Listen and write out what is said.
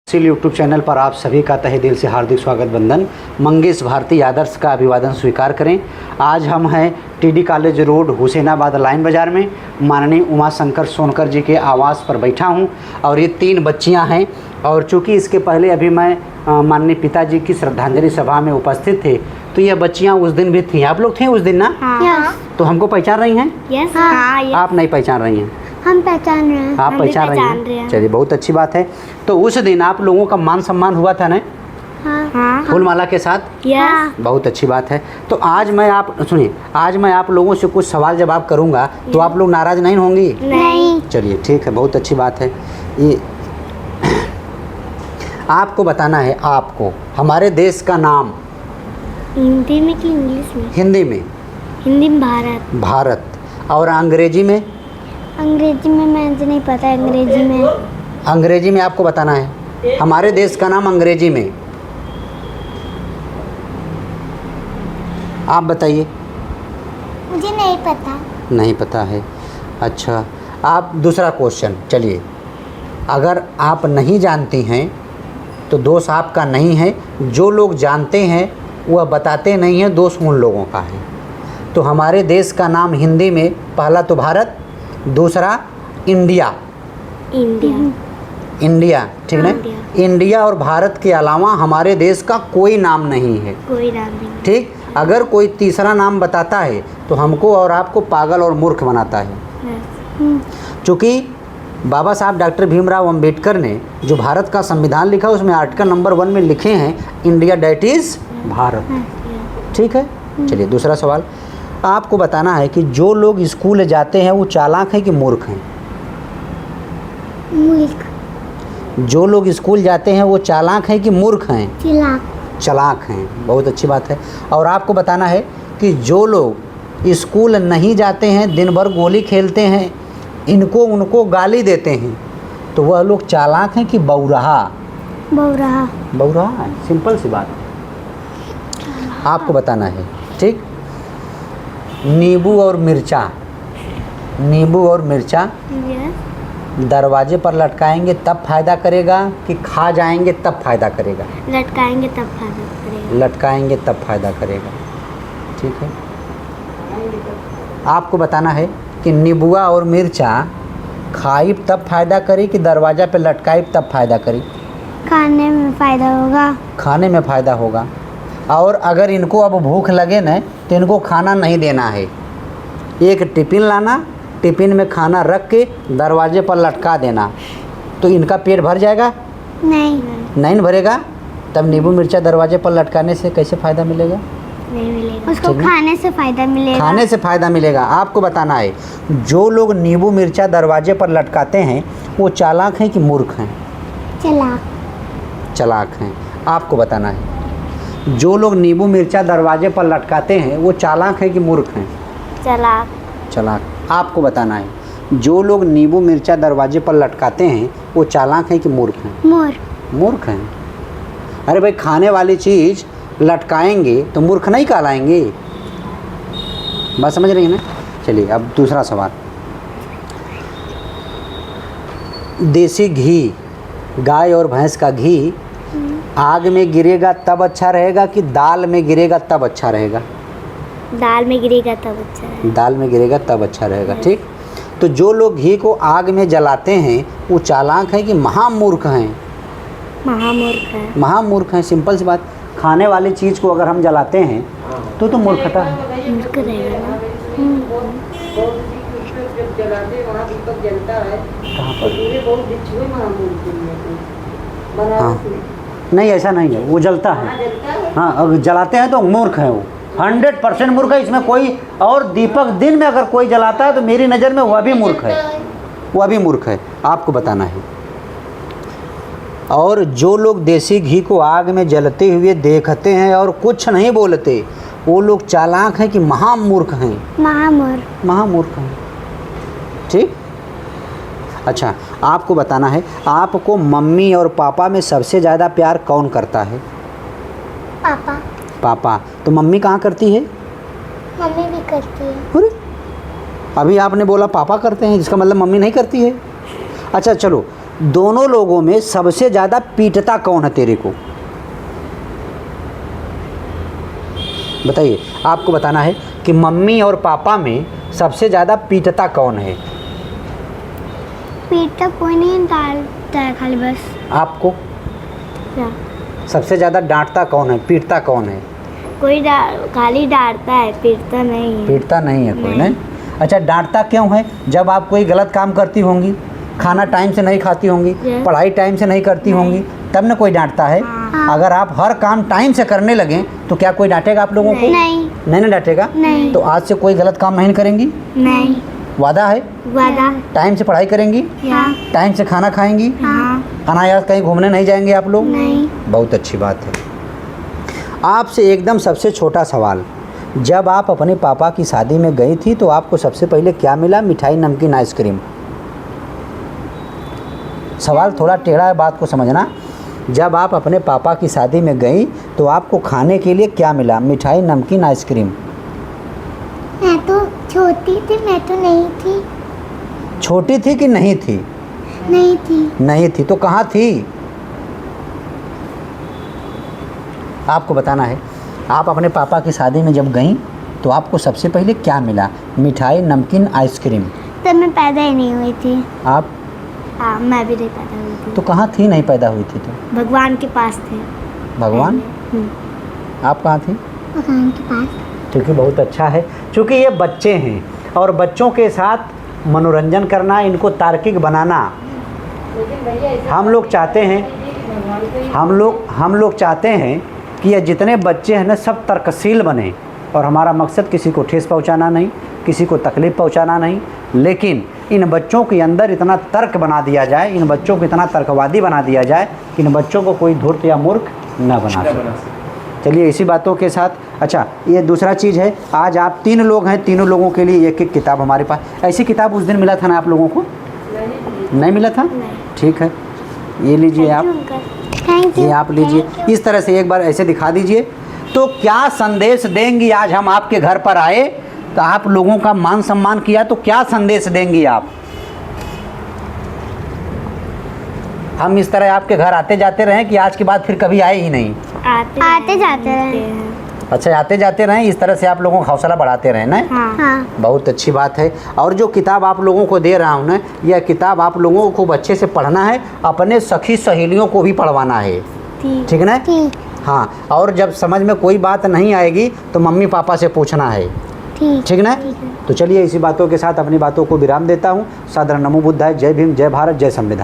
YouTube channel पर आप सभी का तहे दिल से हार्दिक स्वागत बंदन। मंगेश भारती आदर्श का अभिवादन स्वीकार करें। आज हम हैं TD college road Hussainabad line बाज़ार में माननीय उमा शंकर सोनकर जी के आवास पर बैठा हूं और ये 3 बच्चियां हैं। और चूँकि इसके पहले अभी मैं माननीय पिताजी की श्रद्धांजलि सभा में उपस्थित थे तो ये बच्चियाँ उस दिन भी थीं। आप लोग थे उस दिन ना? हाँ। तो हमको पहचान रही हैं? यस। हाँ। आप नहीं पहचान रही हैं? हम पहचान रहे हैं। आप पहचान रही हैं? चलिए, बहुत अच्छी बात है। तो उस दिन आप लोगों का मान सम्मान हुआ था ना? हाँ। फूल माला के साथ? यस। बहुत अच्छी बात है। तो आज मैं आप लोगों से कुछ सवाल जवाब करूंगा तो आप लोग नाराज नहीं होंगी? नहीं। चलिए ठीक है, बहुत अच्छी बात है। ये आपको बताना है, आपको हमारे देश का नाम हिंदी में कि इंग्लिश में? हिंदी में। हिंदी में भारत। भारत। और अंग्रेजी में? अंग्रेजी में मुझे नहीं पता। अंग्रेजी में आपको बताना है हमारे देश का नाम अंग्रेजी में। आप बताइए। मुझे नहीं पता। नहीं पता है? अच्छा, आप दूसरा क्वेश्चन। चलिए, अगर आप नहीं जानती हैं तो दोष आपका नहीं है। जो लोग जानते हैं वह बताते नहीं हैं, दोष उन लोगों का है। तो हमारे देश का नाम हिंदी में पहला तो भारत, दूसरा इंडिया। इंडिया, ठीक है। इंडिया और भारत के अलावा हमारे देश का कोई नाम नहीं है। कोई नाम नहीं। ठीक। अगर कोई तीसरा नाम बताता है तो हमको और आपको पागल और मूर्ख बनाता है। चूँकि बाबा साहब डॉक्टर भीमराव अंबेडकर ने जो भारत का संविधान लिखा उसमें आर्टिकल नंबर 1 में लिखे हैं इंडिया डैट इज़ भारत। ठीक है। चलिए, दूसरा सवाल आपको बताना है कि जो लोग स्कूल जाते हैं वो चालाक हैं कि मूर्ख हैं? मूर्ख। जो लोग स्कूल जाते हैं वो चालाक हैं कि मूर्ख हैं? चालाक। चालाक हैं। बहुत अच्छी बात है। और आपको बताना है कि जो लोग स्कूल नहीं जाते हैं, दिन भर गोली खेलते हैं, उनको गाली देते हैं, तो वह लोग चालाक हैं कि बौराहा? बौराहा है। सिंपल सी बात आपको बताना है। ठीक। नींबू और मिर्चा दरवाजे पर लटकाएंगे तब फायदा करेगा कि खा जाएंगे तब फायदा करेगा? लटकाएंगे तब फायदा करेगा। लटकाएंगे तब फायदा करेगा। ठीक है। आपको बताना है कि नींबुआ और मिर्चा खाई तब फायदा करे कि दरवाजा पे लटकाई तब फायदा करे? खाने में फ़ायदा होगा। खाने में फ़ायदा होगा। और अगर इनको अब भूख लगे न तो इनको खाना नहीं देना है। एक टिफ़िन लाना, टिफ़िन में खाना रख के दरवाजे पर लटका देना, तो इनका पेट भर जाएगा? नहीं भरेगा। तब नींबू मिर्चा दरवाजे पर लटकाने से कैसे फ़ायदा मिलेगा? नहीं मिलेगा। उसको खाने से फ़ायदा मिलेगा। खाने से फ़ायदा मिलेगा। आपको बताना है जो लोग नींबू मिर्चा दरवाजे पर लटकाते हैं वो चालाक हैं कि मूर्ख हैं? चालाक हैं। आपको बताना है जो लोग नींबू मिर्चा दरवाजे पर लटकाते हैं वो चालाक हैं कि मूर्ख हैं? चालाक। आपको बताना है जो लोग नींबू मिर्चा दरवाजे पर लटकाते हैं वो चालाक हैं कि मूर्ख हैं? मूर्ख हैं। अरे भाई, खाने वाली चीज़ लटकाएंगे तो मूर्ख नहीं कहलाएंगे। बात समझ रही हैं ना? चलिए, अब दूसरा सवाल। देसी घी, गाय और भैंस का घी आग में गिरेगा तब अच्छा रहेगा कि दाल में गिरेगा तब अच्छा रहेगा? दाल में गिरेगा तब अच्छा रहेगा। दाल में गिरेगा तब अच्छा रहेगा। ठीक। तो जो लोग घी को आग में जलाते हैं वो चालाक हैं कि महामूर्ख हैं? महामूर्ख हैं। सिंपल सी बात। खाने वाली चीज़ को अगर हम जलाते हैं तो मूर्खता है। मूर्ख रहेगा ना। कहाँ पर? हाँ, नहीं ऐसा नहीं है, वो जलता है। हाँ, अगर जलाते हैं तो मूर्ख है वो। 100% मूर्ख है। इसमें कोई और दीपक दिन में अगर कोई जलाता है तो मेरी नज़र में वह भी मूर्ख है। आपको बताना है। और जो लोग देसी घी को आग में जलते हुए देखते हैं और कुछ नहीं बोलते वो लोग चालाक हैं कि महामूर्ख हैं? महामूर्ख हैं। ठीक। अच्छा, आपको बताना है आपको मम्मी और पापा में सबसे ज़्यादा प्यार कौन करता है? पापा। तो मम्मी कहाँ करती है? मम्मी भी करती है। अरे, अभी आपने बोला पापा करते हैं, इसका मतलब मम्मी नहीं करती है। अच्छा चलो, दोनों लोगों में सबसे ज़्यादा पीटता कौन है तेरे को? बताइए, आपको बताना है कि मम्मी और पापा में सबसे ज़्यादा पीटता कौन है? पीटता कोई नहीं, डालता है खाली बस। आपको क्या? सबसे ज़्यादा डांटता कौन है, पीटता कौन है? कोई खाली डांटता है, पीटता नहीं है। पीटता नहीं है कोई, नहीं। अच्छा, डांटता क्यों है? जब आप कोई गलत काम करती होंगी, खाना टाइम से नहीं खाती होंगी, पढ़ाई टाइम से नहीं करती होंगी, तब ना कोई डांटता है। अगर आप हर काम टाइम से करने लगें तो क्या कोई डांटेगा आप लोगों को? नहीं। नहीं ना डांटेगा। नहीं। तो आज से कोई गलत काम नहीं करेंगी? नहीं। वादा है? वादा। टाइम से पढ़ाई करेंगी? हाँ। टाइम से खाना खाएंगी? हाँ। अनायास कहीं घूमने नहीं जाएंगे आप लोग? नहीं। बहुत अच्छी बात है। आपसे एकदम सबसे छोटा सवाल, जब आप अपने पापा की शादी में गई थी तो आपको सबसे पहले क्या मिला? मिठाई, नमकीन, आइसक्रीम? सवाल थोड़ा टेढ़ा है, बात को समझना। जब आप अपने पापा की शादी में गई तो आपको खाने के लिए क्या मिला? मिठाई, नमकीन, आइसक्रीम? मैं तो छोटी थी, मैं तो नहीं थी। छोटी थी कि नहीं थी? नहीं थी। नहीं थी तो कहाँ थी? आपको बताना है। आप अपने पापा की शादी में जब गईं तो आपको सबसे पहले क्या मिला? मिठाई, नमकीन, आइसक्रीम? तब मैं पैदा ही नहीं हुई थी। आप? हाँ, मैं भी नहीं पैदा हुई थी। तो कहाँ थी, नहीं पैदा हुई थी तो? भगवान के पास थे। भगवान? आप कहाँ थी? भगवान के पास। क्योंकि बहुत अच्छा है, क्योंकि ये बच्चे हैं और बच्चों के साथ मनोरंजन करना, इनको तार्किक बनाना हम लोग चाहते हैं। हम लोग चाहते हैं कि ये जितने बच्चे हैं ना सब तर्कशील बने, और हमारा मकसद किसी को ठेस पहुंचाना नहीं, किसी को तकलीफ़ पहुंचाना नहीं, लेकिन इन बच्चों के अंदर इतना तर्क बना दिया जाए, इन बच्चों को इतना तर्कवादी बना दिया जाए कि इन बच्चों को कोई धूर्त या मूर्ख न बना सके। चलिए, इसी बातों के साथ, अच्छा ये दूसरा चीज़ है, आज आप 3 लोग हैं, तीनों लोगों के लिए एक एक किताब हमारे पास। ऐसी किताब उस दिन मिला था ना आप लोगों को? नहीं मिला था? ठीक है, ये लीजिए आप, ये आप लीजिए। इस तरह से एक बार ऐसे दिखा दीजिए। तो क्या संदेश देंगी? आज हम आपके घर पर आए तो आप लोगों का मान सम्मान किया, तो क्या संदेश देंगी आप? हम इस तरह आपके घर आते जाते रहे कि आज के बाद फिर कभी आए ही नहीं? आते जाते रहे। अच्छा, आते जाते रहें, इस तरह से आप लोगों का हौसला बढ़ाते रहें ना। हाँ। बहुत अच्छी बात है। और जो किताब आप लोगों को दे रहा हूँ ना, यह किताब आप लोगों को खूब अच्छे से पढ़ना है, अपने सखी सहेलियों को भी पढ़वाना है, ठीक ना? हाँ, और जब समझ में कोई बात नहीं आएगी तो मम्मी पापा से पूछना है, ठीक ना? तो चलिए, इसी बातों के साथ अपनी बातों को विराम देता हूँ। सादर नमो बुद्धाय। जय भीम, जय भारत, जय संविधान।